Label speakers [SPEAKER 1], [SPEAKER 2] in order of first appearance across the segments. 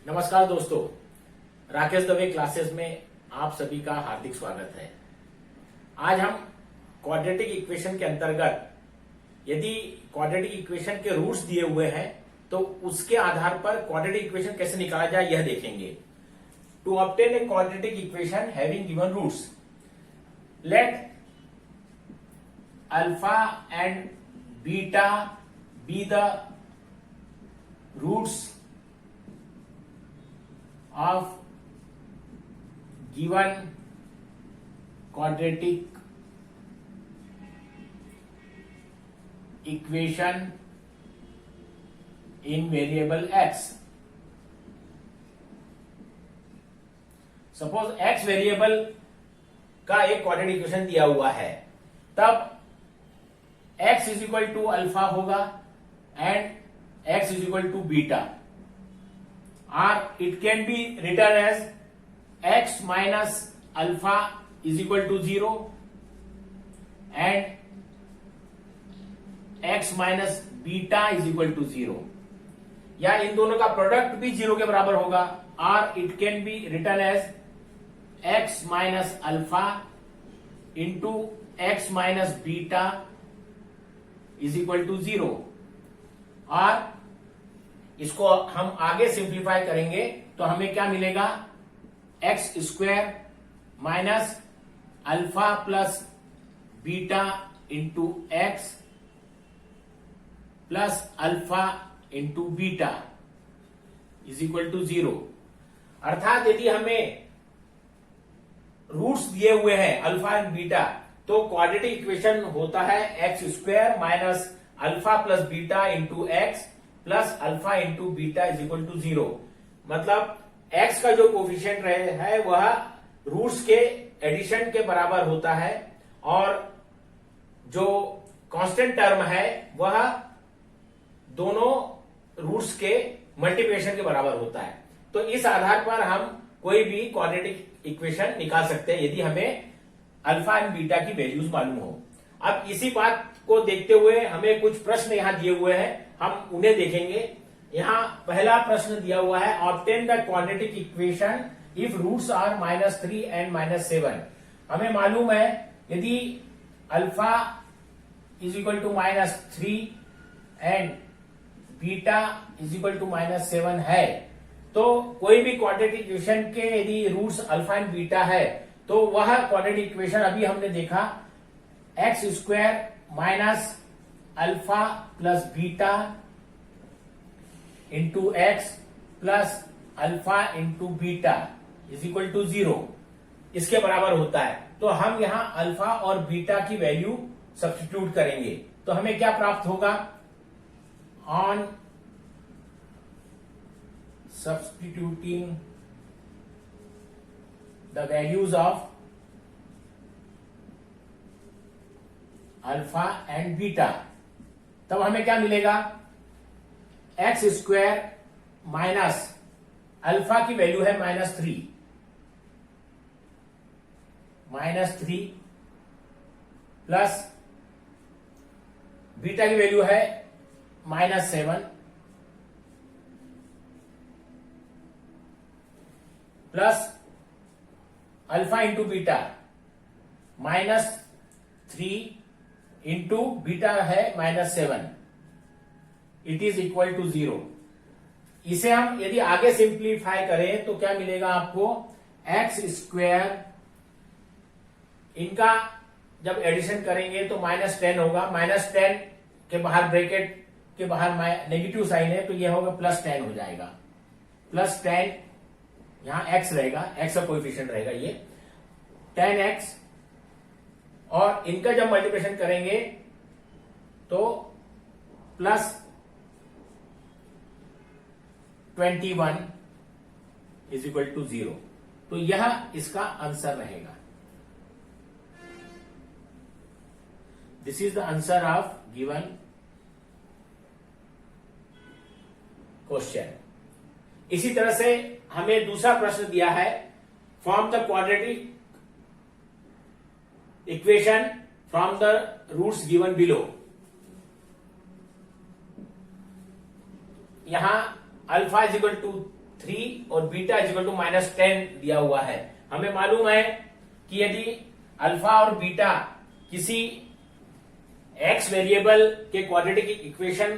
[SPEAKER 1] नमस्कार दोस्तों, राकेश दवे क्लासेस में आप सभी का हार्दिक स्वागत है। आज हम क्वाड्रेटिक इक्वेशन के अंतर्गत यदि क्वाड्रेटिक इक्वेशन के रूट्स दिए हुए हैं तो उसके आधार पर क्वाड्रेटिक इक्वेशन कैसे निकाला जाए यह देखेंगे। To obtain a quadratic equation having given roots, let alpha and beta be the roots of given quadratic equation in variable x. Suppose x variable का एक क्वाड्रेटिक इक्वेशन दिया हुआ है, तब x is equal to alpha होगा and x is equal to beta, or it can be written as x minus alpha is equal to 0 and x minus beta is equal to 0, या इन दोनों का product भी 0 के बराबर होगा, और it can be written as x minus alpha into x minus beta is equal to 0, और इसको हम आगे सिंप्लीफाई करेंगे तो हमें क्या मिलेगा, x square minus alpha plus beta into x plus alpha into beta is equal to 0। अर्थात यदि हमें रूट्स दिए हुए हैं अल्फा एंड बीटा, तो क्वाड्रेटिक इक्वेशन होता है X square minus alpha plus beta into x plus alpha into beta is equal to 0। मतलब x का जो कोफिशिएंट है वह रूट्स के एडिशन के बराबर होता है, और जो कांस्टेंट टर्म है वह दोनों रूट्स के मल्टीप्लिकेशन के बराबर होता है। तो इस आधार पर हम कोई भी क्वाड्रेटिक इक्वेशन निकाल सकते हैं यदि हमें अल्फा एंड बीटा की वैल्यूज मालूम हो। अब इसी बात को देखते हुए हमें कुछ प्रश्न यहां दिए हुए हैं, हम उन्हें देखेंगे। यहां पहला प्रश्न दिया हुआ है, obtain the quadratic equation if roots are -3 and -7। हमें मालूम है यदि alpha is equal to -3 and beta is equal to -7 है, तो कोई भी क्वाड्रेटिक इक्वेशन के यदि रूट्स अल्फा एंड बीटा है तो वह क्वाड्रेटिक इक्वेशन अभी हमने देखा X square minus alpha plus beta into x plus alpha into beta is equal to 0 इसके बराबर होता है। तो हम यहां अल्फा और बीटा की वैल्यू सब्स्टिट्यूट करेंगे तो हमें क्या प्राप्त होगा, on substituting the values of alpha and beta, तब हमें क्या मिलेगा, एक्स स्क्वायर माइनस अल्फा की वैल्यू है -3 प्लस बीटा की वैल्यू है -7 plus alpha into beta -3 into beta है -7, इट इज इक्वल टू 0। इसे हम यदि आगे सिंप्लीफाई करें तो क्या मिलेगा आपको, एक्स स्क्वायर, इनका जब एडिशन करेंगे तो -10 होगा, -10 के बाहर ब्रैकेट के बाहर नेगेटिव साइन है तो यह होगा +10 हो जाएगा, +10 यहां x रहेगा, x का कोएफिशिएंट रहेगा ये 10x, और इनका जब मल्टीप्लिकेशन करेंगे तो +21 इज इक्वल टू 0। तो यह इसका आंसर रहेगा। This is the answer of given question. इसी तरह से हमें दूसरा प्रश्न दिया है, form the quadratic equation from the roots given below. यहां अल्फा इज इक्वल टू 3 और बीटा इज इक्वल टू -10 दिया हुआ है। हमें मालूम है कि यदि अल्फा और बीटा किसी एक्स वेरिएबल के क्वाड्रेटिक इक्वेशन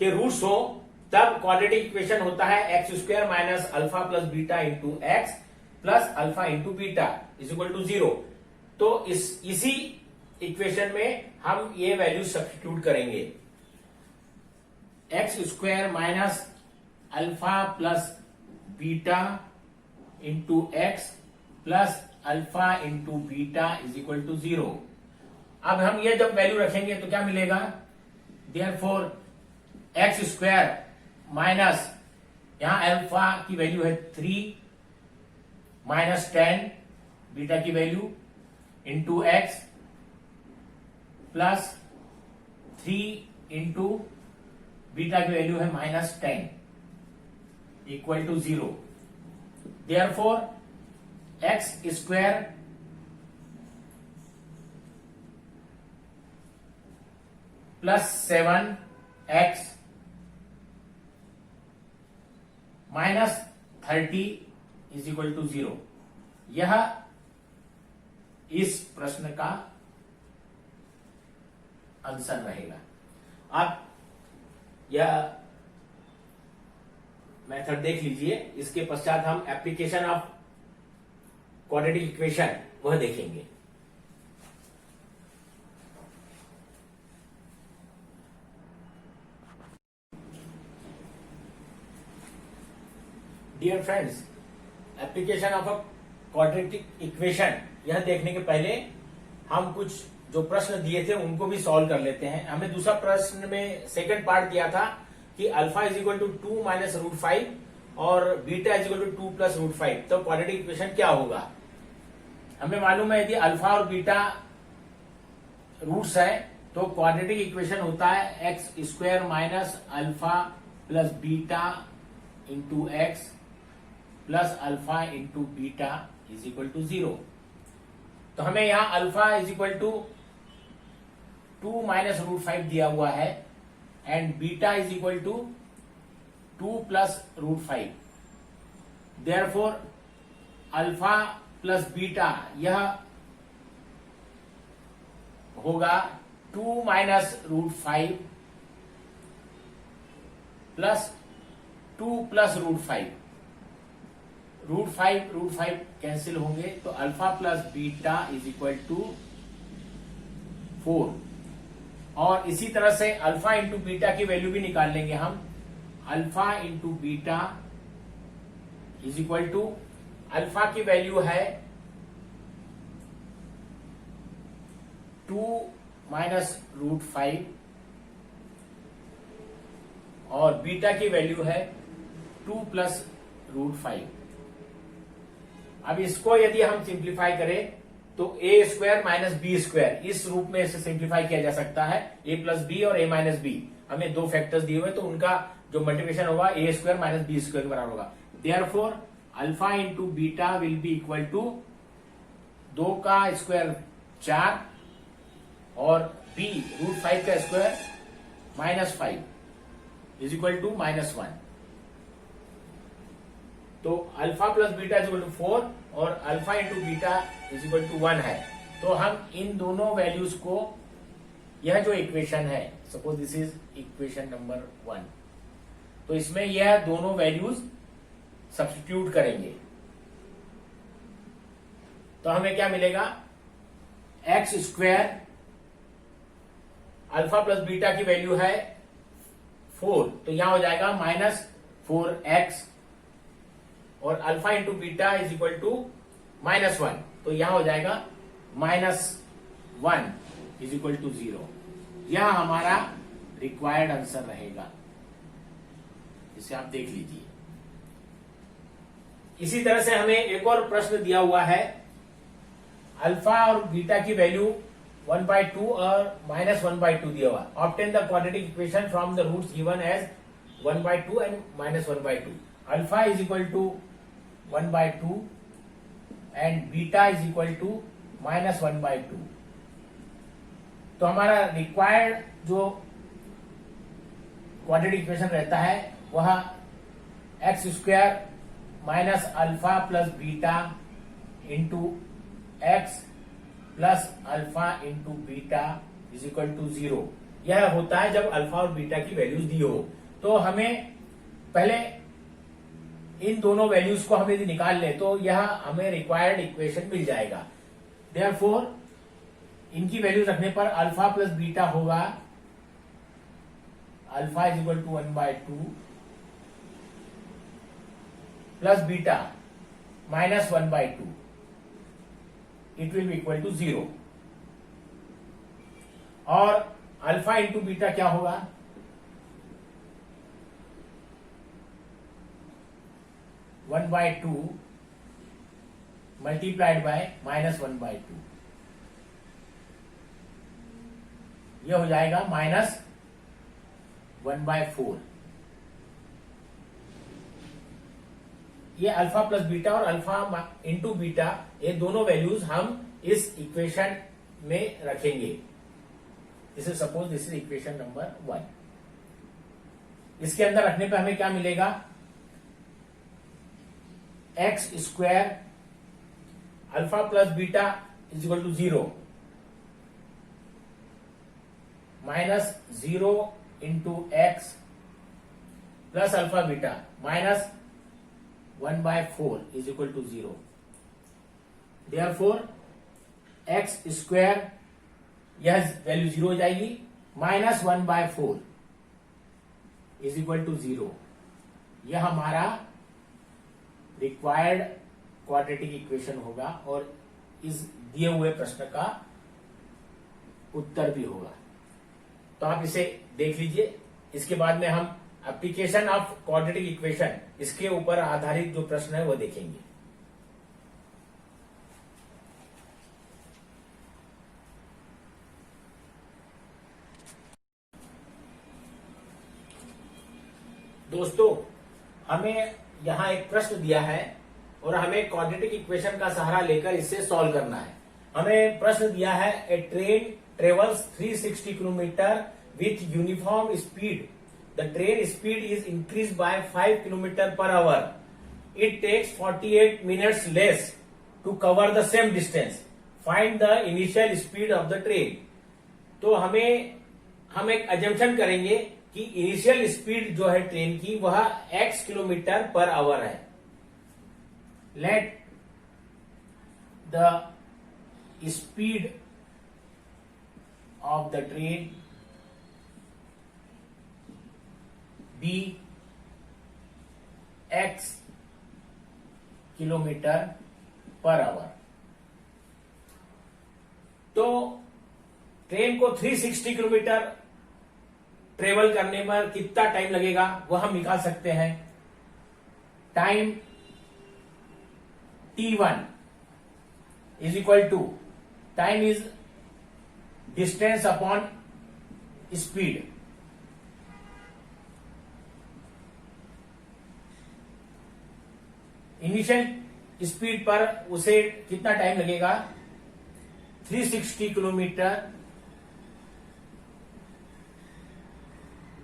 [SPEAKER 1] के रूट्स हो, तब क्वाड्रेटिक इक्वेशन होता है X square minus alpha plus beta into x plus alpha into beta is equal to 0। तो इसी इक्वेशन में हम ये वैल्यू सब्स्टिट्यूट करेंगे, X square minus alpha plus beta into x plus alpha into beta is equal to 0। अब हम ये जब वैल्यू रखेंगे तो क्या मिलेगा, देयरफॉर एक्स स्क्वायर माइनस यहां अल्फा की वैल्यू है 3 माइनस 10 बीटा की value into x plus 3 into beta की वैल्यू है -10 equal to 0। Therefore x square plus 7x minus 30 is equal to 0। यह इस प्रश्न का आंसर रहेगा। आप यह मेथड देख लीजिए, इसके पश्चात हम एप्लीकेशन ऑफ क्वाड्रेटिक इक्वेशन वह देखेंगे। Dear friends, application of a quadratic equation यह देखने के पहले हम कुछ जो प्रश्न दिए थे उनको भी सॉल्व कर लेते हैं। हमें दूसरा प्रश्न में सेकंड पार्ट दिया था कि alpha is equal to 2 minus √5 और beta is equal to 2 plus √5, तो क्वाड्रेटिक इक्वेशन क्या होगा। हमें मालूम है यदि अल्फा और बीटा रूट्स है तो क्वाड्रेटिक इक्वेशन होता है X square minus alpha plus beta into x plus alpha into beta is equal to 0। तो हमें यहां alpha is equal to 2 minus √5 दिया हुआ है and beta is equal to 2 plus √5। Therefore alpha plus beta यह होगा 2 माइनस √5 प्लस 2 प्लस √5। √5 कैंसिल होंगे तो alpha plus beta is equal to 4। और इसी तरह से अल्फा इंटू बीटा की वैल्यू भी निकाल लेंगे हम। Alpha into beta is equal to alpha की वैल्यू है 2 माइनस √5 और बीटा की वैल्यू है 2 प्लस √5। अब इसको यदि हम सिंप्लीफाई करें तो ए स्क्वायर माइनस बी स्क्वायर इस रूप में इसे सिंप्लीफाई किया जा सकता है। ए प्लस बी और ए माइनस बी, हमें दो फैक्टर्स दिए हुए तो उनका जो मल्टीप्लिकेशन होगा A square minus B square के बराबर होगा। Therefore alpha into beta will be equal to 2 का स्क्वायर 4 और बी √5 का स्क्वायर -5 इज इक्वल टू -1। तो alpha plus beta is equal to 4 और alpha into beta is equal to 1 है। तो हम इन दोनों वैल्यूज को, यह जो इक्वेशन है, suppose this is equation number 1, तो इसमें यह दोनों वैल्यूज सब्स्टिट्यूट करेंगे तो हमें क्या मिलेगा, x square alpha plus beta की वैल्यू है 4, तो यहां हो जाएगा -4x और alpha into beta is equal to -1, तो यहां हो जाएगा -1 इज इक्वल टू 0। यह हमारा रिक्वायर्ड आंसर रहेगा, इसे आप देख लीजिए। इसी तरह से हमें एक और प्रश्न दिया हुआ है, अल्फा और बीटा की वैल्यू 1/2 और -1/2 दिया हुआ। Obtain the quadratic equation from the roots given as 1/2 and -1/2। Alpha is equal to 1/2 and beta is equal to -1/2। तो हमारा रिक्वायर्ड जो क्वाड्रेटिक इक्वेशन रहता है वह X square minus alpha plus beta into x plus alpha into beta is equal to 0। यह होता है जब अल्फा और बीटा की वैल्यूज दी हो। तो हमें पहले इन दोनों वैल्यूज को हम यदि निकाल लें तो यह हमें रिक्वायर्ड इक्वेशन मिल जाएगा। देयरफॉर इनकी वैल्यूज रखने पर अल्फा प्लस बीटा होगा alpha is equal to 1/2 plus beta minus 1/2, it will be equal to 0। और अल्फा इंटू बीटा क्या होगा? One by two multiplied by minus 1/2, यह हो जाएगा माइनस 1/4। ये अल्फा प्लस बीटा और अल्फा इंटू बीटा, ये दोनों वैल्यूज हम इस इक्वेशन में रखेंगे। This is suppose this is equation number 1। इसके अंदर रखने पर हमें क्या मिलेगा? X square alpha plus beta is equal to 0 minus 0 into x plus alpha beta minus 1/4 is equal to 0। Therefore x square, यह वैल्यू 0 हो जाएगी, माइनस 1/4 इज इक्वल टू 0। यह हमारा रिक्वायर्ड क्वाड्रेटिक इक्वेशन होगा और इस दिए हुए प्रश्न का उत्तर भी होगा। तो आप इसे देख लीजिए। इसके बाद में हम एप्लीकेशन ऑफ क्वाड्रेटिक इक्वेशन, इसके ऊपर आधारित जो प्रश्न है वो देखेंगे। दोस्तों, हमें यहां एक प्रश्न दिया है और हमें क्वाड्रेटिक इक्वेशन का सहारा लेकर इसे सॉल्व करना है। हमें प्रश्न दिया है a train travels 360 kilometre with uniform speed. The train speed is increase by 5 kilometre per hour. It takes 48 minutes less to cover the same distance. Find the initial speed of the train. तो हम एक assumption करेंगे कि initial speed जो है train की वह x kilometre per hour है। Let the speed of the train be x kilometre per hour. तो ट्रेन को 360 किलोमीटर ट्रेवल करने पर कितना टाइम लगेगा वह हम निकाल सकते हैं। Time t1 is equal to, time is distance upon speed. Initial speed पर उसे कितना टाइम लगेगा? 360 किलोमीटर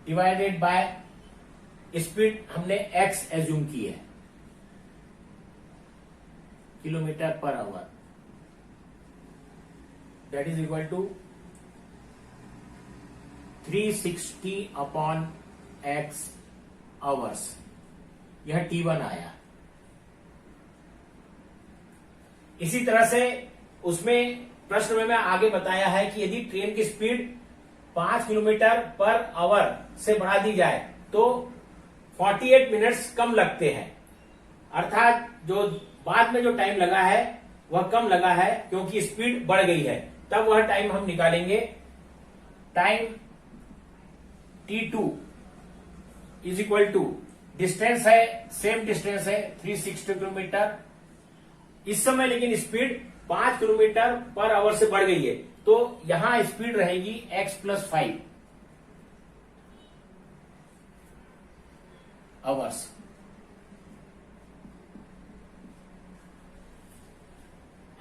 [SPEAKER 1] डिवाइडेड बाय स्पीड हमने x एज्यूम की है, kilometre per hour, that is equal to 360 upon x hours. यह t1 आया। इसी तरह से उसमें प्रश्न में मैं आगे बताया है कि यदि ट्रेन की स्पीड 5 किलोमीटर पर आवर से बढ़ा दी जाए तो 48 मिनट्स कम लगते हैं। अर्थात जो बाद में जो टाइम लगा है वह कम लगा है क्योंकि स्पीड बढ़ गई है। तब वह टाइम हम निकालेंगे। Time t2 is equal to, distance है, सेम डिस्टेंस है 360 किलोमीटर। इस समय लेकिन स्पीड 5 किलोमीटर पर आवर से बढ़ गई है तो यहां स्पीड रहेगी x प्लस 5 आवर्स।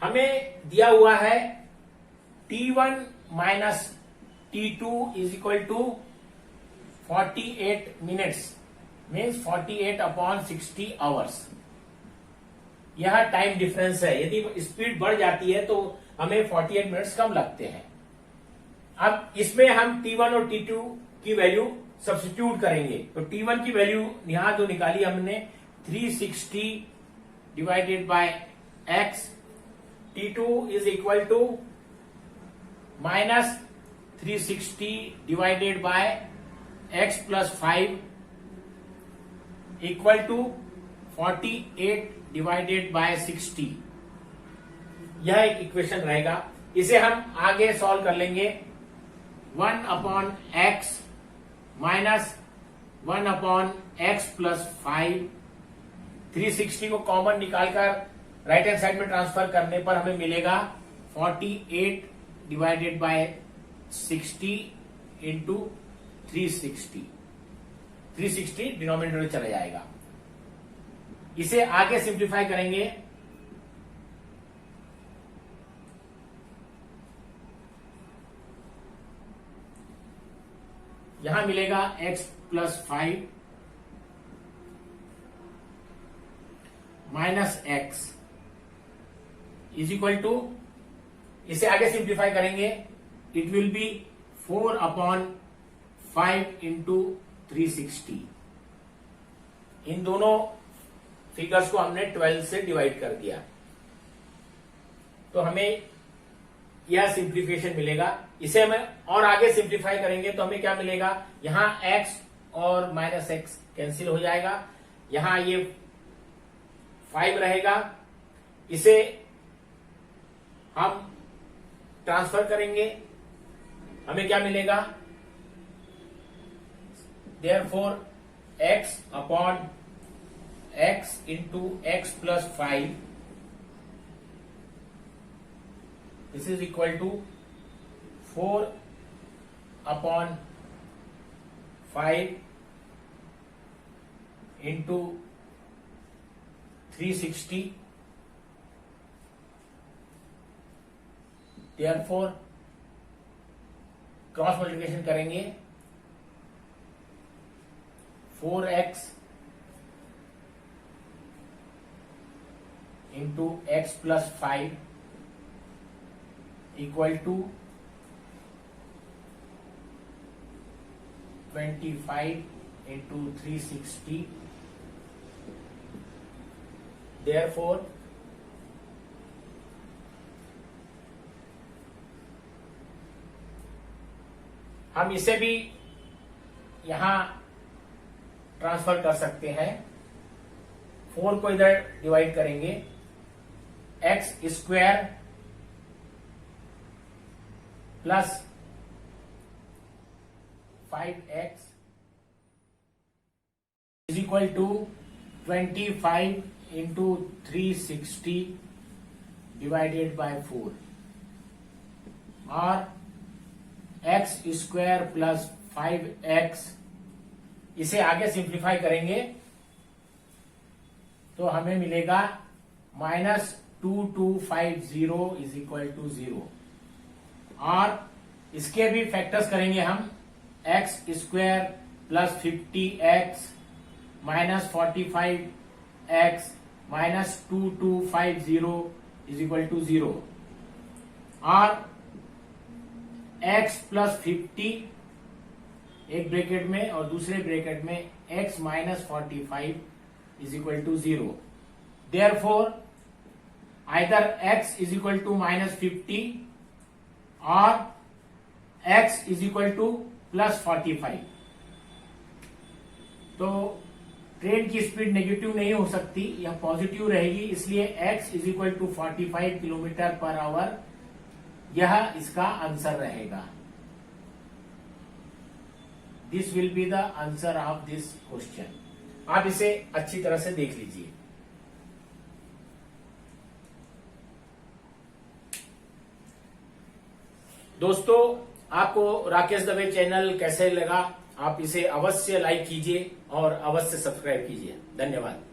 [SPEAKER 1] हमें दिया हुआ है t1 minus t2 is equal to 48 minutes means 48/60 hours. यह टाइम डिफरेंस है। यदि स्पीड बढ़ जाती है तो हमें 48 मिनट्स कम लगते हैं। अब इसमें हम T1 और T2 की वैल्यू सब्स्टिट्यूट करेंगे। तो T1 की वैल्यू यहां जो निकाली हमने 360 divided by x, T2 is equal to minus 360 divided by x plus 5 equal to 48 divided by 60। यह एक इक्वेशन रहेगा। इसे हम आगे सॉल्व कर लेंगे। 1/x माइनस 1/x प्लस 5, 360 को कॉमन निकालकर राइट हैंड साइड में ट्रांसफर करने पर हमें मिलेगा 48 डिवाइडेड बाय 60 इंटू 360। 360 डिनोमिनेटर में चला जाएगा। इसे आगे सिंप्लीफाई करेंगे। यहां मिलेगा x plus 5 minus x is equal to, इसे आगे सिंप्लीफाई करेंगे, इट विल बी 4/5 इंटू 360। इन दोनों फिगर्स को हमने 12 से डिवाइड कर दिया तो हमें यह सिंप्लीफिकेशन मिलेगा। इसे हमें और आगे सिंप्लीफाई करेंगे तो हमें क्या मिलेगा, यहां x और माइनस x कैंसिल हो जाएगा, यहां ये 5 रहेगा। इसे हम ट्रांसफर करेंगे, हमें क्या मिलेगा, therefore x upon x into x plus 5 this is equal to 4/5 into 360। Therefore cross multiplication करेंगे, 4x into x plus 5 equal to 25 into 360। Therefore हम इसे भी यहां ट्रांसफर कर सकते हैं। 4 को इधर डिवाइड करेंगे, x square plus 5x is equal to 25 into 360 divided by 4 और x स्क्वायर प्लस 5x, इसे आगे सिंप्लीफाई करेंगे तो हमें मिलेगा -2250 इज इक्वल टू 0। और इसके भी फैक्टर्स करेंगे हम, x square plus 50x minus 45x minus 2250 is equal to 0 और x प्लस 50 एक ब्रैकेट में और दूसरे ब्रैकेट में x minus 45 is equal to 0। Therefore either x is equal to minus 50 और x is equal to plus 45। तो train की speed negative नहीं हो सकती, यह पॉजिटिव रहेगी, इसलिए x is equal to 45 kilometre per hour यह इसका आंसर रहेगा। This will be the answer of this question. आप इसे अच्छी तरह से देख लीजिए। दोस्तों, आपको राकेश दवे चैनल कैसे लगा, आप इसे अवश्य लाइक कीजिए और अवश्य सब्सक्राइब कीजिए। धन्यवाद।